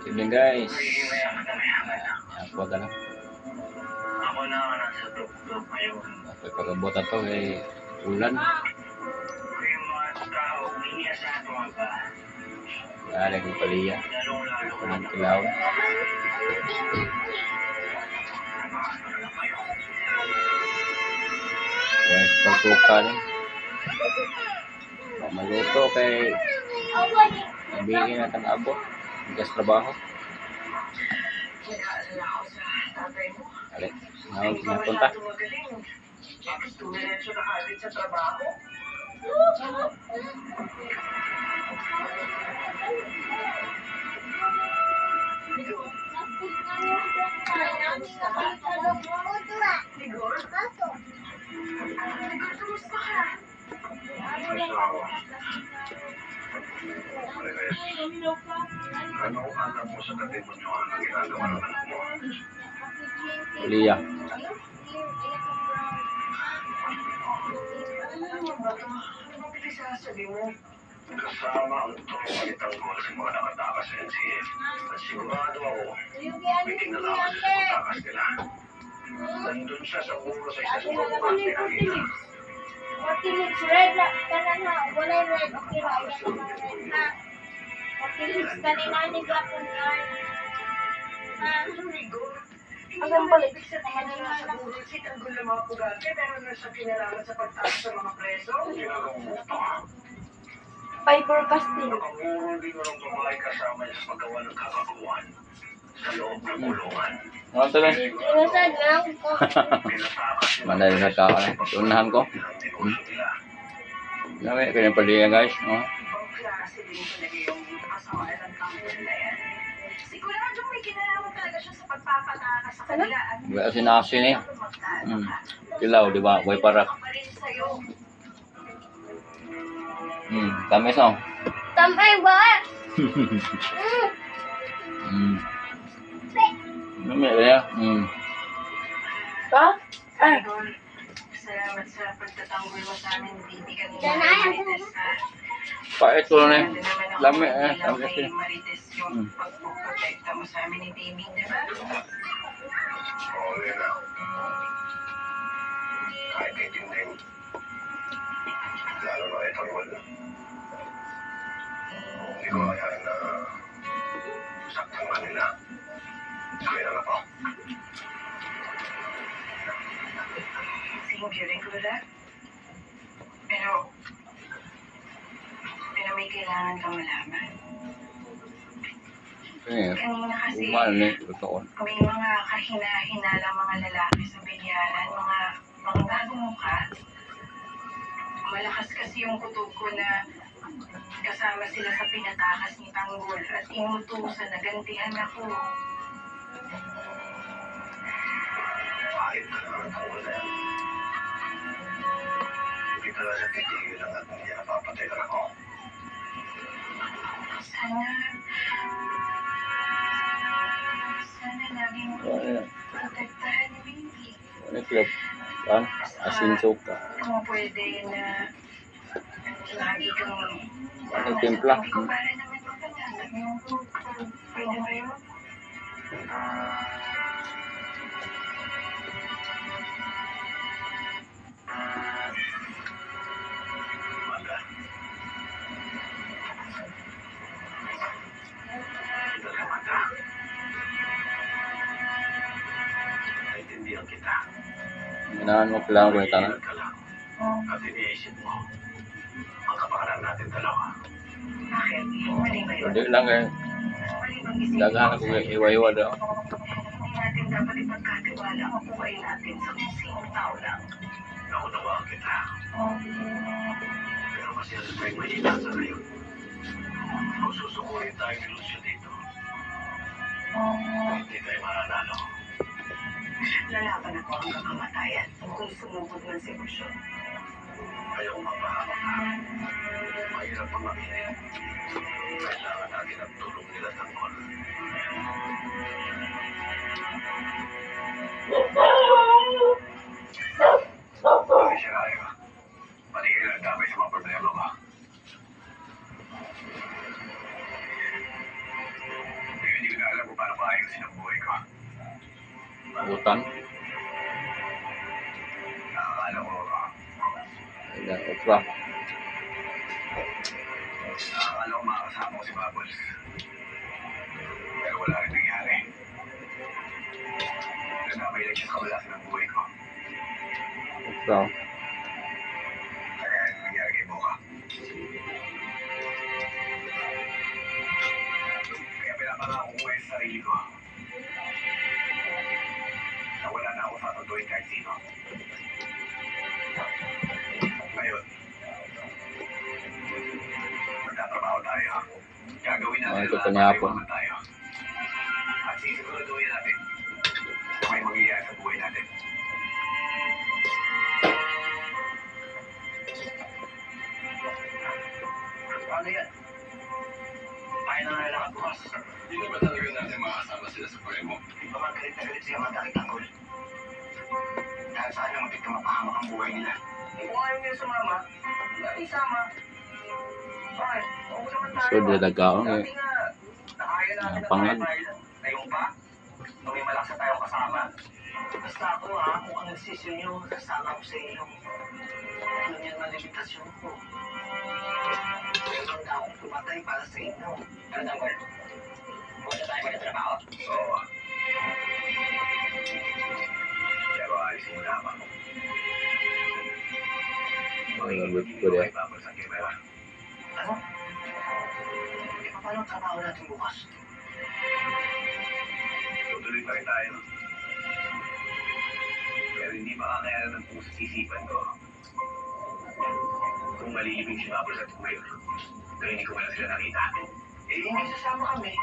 Sige guys. Ako ka lang. Ako na ang nasa tuktok ngayon. Pagkabutan to ay ulan. Yung mga tao, iniasahan ko nga ba? Wala ko paliya. Lalong-lalo ko Walang kilaw. Guys, pagsuka rin. Maluto kay nabigyan natin abot. Hanggang trabaho. Nag-aalala ako sa tatay mo. Alin, Hindi pa napunta. masyado magaling. Bakit tumiretso na kagad sa trabaho? Ligor? Ligor, kumusta ka? Ano alam mo sa testimonyo ang ginagawa ng anak mo? Paliya. Ano ba ito? Anong pinasasabi mo? Kasama ang tulungan itanggol sa mga nakatakas sa NCF. At sigurado ako, may kinalaman sa pagtakas nila. Nandun siya sa ulo sa isa sa mga pinakita. It's red na kanan ha, wala red, okay ra yan naman red ha. It's kanina ni gapon yan. Ha, Ligor? Hindi Hanggang naman balik. ibig sabihin na nasa bulot si tanggol ng mga pugante pero nasa kinalaman sa pagtakas sa mga preso? Ginagawa mo ito. fiber casting. Nakapuro din mo ng babae kasama niya sa paggawa ng kakakuan sa loob ng kulungan. Ano to lang? Iwasan lang ko. Pinatakas nila Manay na ka. Tunahan ko. ang negosyo nila. Nawi, kanyang paliya guys. Oh. Ibang klase din talaga yung kasamaan ng tanggol na yan. Sigurado may kinalaman talaga siya sa pagpapatakas sa kanila. Wala sinasin eh. Kilaw, di ba? Way parak. Tamis no? Tamay ba? Nawi, kaya. Ka? Ah, Salamat sa pagtatanggol mo sa amin, baby, kanina. Danay. Marites, ha? Pait ko na eh. Grabe naman ako Lami eh. bilang Sabi kay kasi. Marites yung pagpuprotekta mo sa amin ni baby, di ba? Oo, Lena. Kahit itindig. Lalo na ito naman. Hindi ko mayayain na saktan ka nila. Kaya na po. Same feeling ko that. Pero may kailangan kang malaman. Eh, Kanina kasi, umal eh. Totoo. may mga kahina-hinalang mga lalaki sa bilyaran, mga bagong mukha. Malakas kasi yung kutob ko na kasama sila sa pinatakas ni Tanggol at inutusan na gantihan ako. Kahit ka naman ang wala. Hindi talaga titigil ang at hindi napapatay ka ako. Sana laging Ano protektahan ni baby. club? Kan? Asin suka. Kung pwede na lagi kang Ano timpla? Sabi ko para naman mapanatag yung pwede ba yun? Amanda. Dali, Amanda. Naintindihan kita. Ganahan mo kailangan ko yung tanong. Ka lang. At iniisip mo ang kapakanan natin dalawa. Bakit? Mali ba yun? Hindi lang eh. Mali bang isipin Dagahan ako yung iwa-iwa daw. Hindi natin dapat ipagkatiwala ang buhay natin sa kung sinong tao lang. Naunawaan kita. Pero kasi alam mo yung mahina sa ngayon. Kung susukurin tayo ni Lucio dito, hindi tayo mananalo. Lalaban ako hanggang kamatayan kung sumugod man si Lucio. Ayaw mapahamak ka. Mahirap ang mamili. Kailangan natin ang tulong nila Tanggol. Hindi siya kayo. Patigil ang damay sa mga problema ko. Bibigyan Butan. Nakakala ko, Ayan, okra. nakakala ko makakasama ko si Bubbles. Pero wala rin nangyari. Nagkamay lang siya sa kabalasan ng buhay ko. Okra. Kaya yung nangyari kay Mocha. Kaya pinapangako ko yung sarili ko. Na wala na ako sasaduhin kahit sino. Ngayon, magtatrabaho tayo. Gagawin natin Ito lahat kanihapon. para tayo. At sisiguraduhin natin na may mangyayari sa buhay natin. Paano yan? Tayo na nalakad bukas. Hindi na ba talaga natin makasama sila sa buhay mo? Di ba man galit na galit sila magkakitanggol? Dahil sa kanya matik na mapahamak ang buhay nila. Kung ayaw nila sumama, dati sama. Bakit? Oo naman tayo. So, dalagaon eh. Dati nga, nakaya natin ang Pangad. bahay-bahay. Ngayon pa? Nung may malaksa tayong kasama. Basta ako ha, kung ang desisyon nyo, kasama ko sa inyo. Yun yung malimitasyon ko. Meron na akong tumatay para sa inyo. Ano na, Gol? Wala tayo magkatrabaho? Oo. Pero alisin mo na ako. Ayan, good eh. Ano? E paano ang trabaho natin bukas? Tutuloy pa rin tayo. Pero hindi makakayanan ng puso sisipan ko. Kung malilibing si Bubbles at Will, pero hindi ko wala sila nakita. Eh, hindi sasama kami.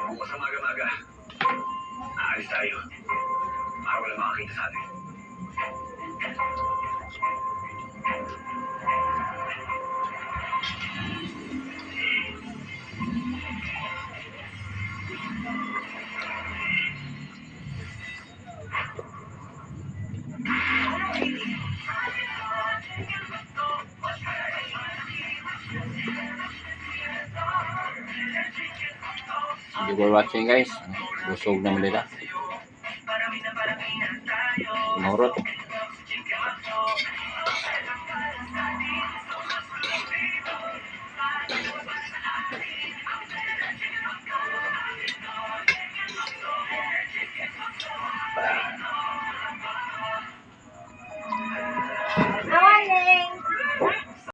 Bukas sa maga-maga, aalis tayo. Para wala makakita sa atin. Thank you for watching guys. Busog na malila. Marot.